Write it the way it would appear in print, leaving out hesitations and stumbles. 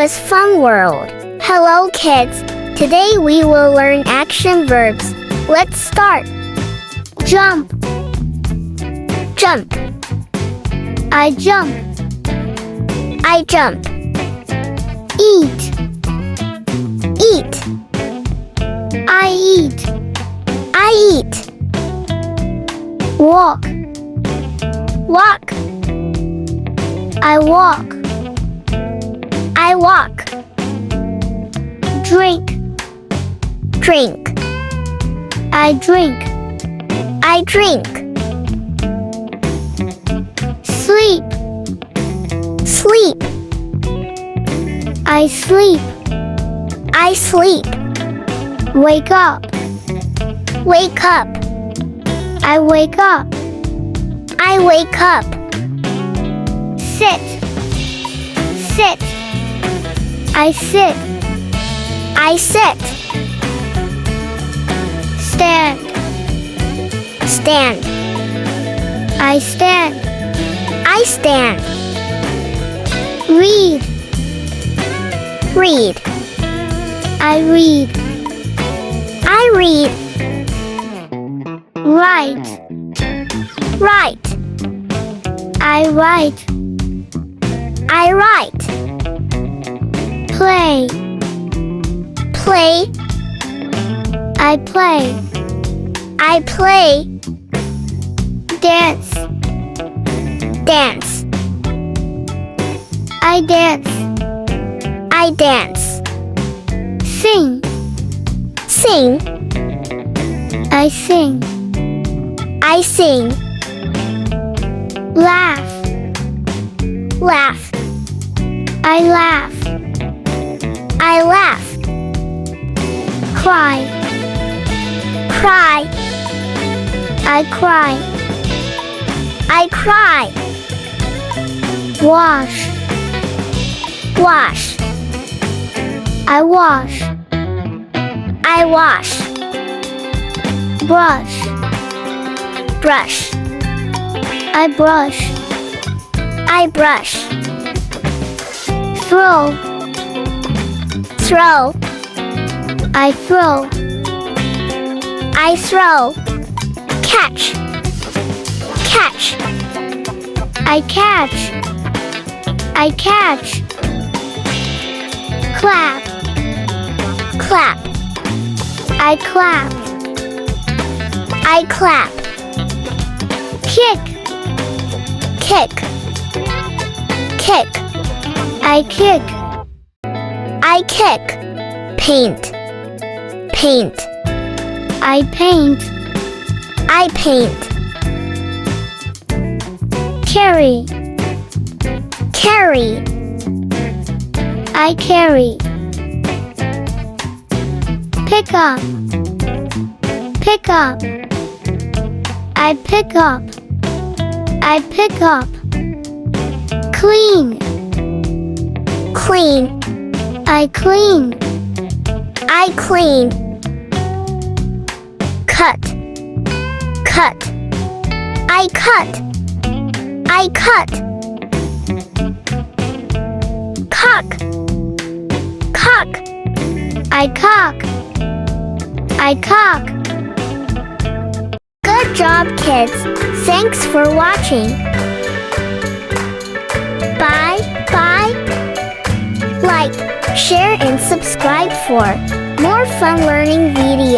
was Fun World. Hello kids, today we will learn action verbs. Let's start. Jump. Jump. I jump. I jump. Eat. Eat. I eat. I eat. Walk. Walk. I walk. I walk. Drink. Drink. I drink. I drink. Sleep. Sleep. I sleep. I sleep. Wake up. Wake up. I wake up. I wake up. Sit. Sit. I sit. I sit. Stand. Stand. I stand. I stand. Read. Read. I read. I read. Write. Write. I write. I write. Play. Play. I play. I play. Dance. Dance. I dance. I dance. Sing. Sing. I sing. I sing. Laugh. Laugh. I laugh. I laugh. Cry. Cry. I cry. I cry. Wash. Wash. I wash. I wash. Brush. Brush. I brush. I brush. Throw. Throw. I throw. I throw. Catch. Catch. I catch. I catch. Clap. Clap. I clap. I clap. Kick. Kick. Kick. I kick. I kick. Paint. Paint. I paint. I paint. Carry. Carry. I carry. Pick up. Pick up. I pick up. I pick up. Clean. Clean. I clean. I clean. Cut. Cut. I cut. I cut. Cock. Cock. I cock. I cock. Good job, kids. Thanks for watching. Bye. Bye. Like, share, and subscribe for more fun learning videos.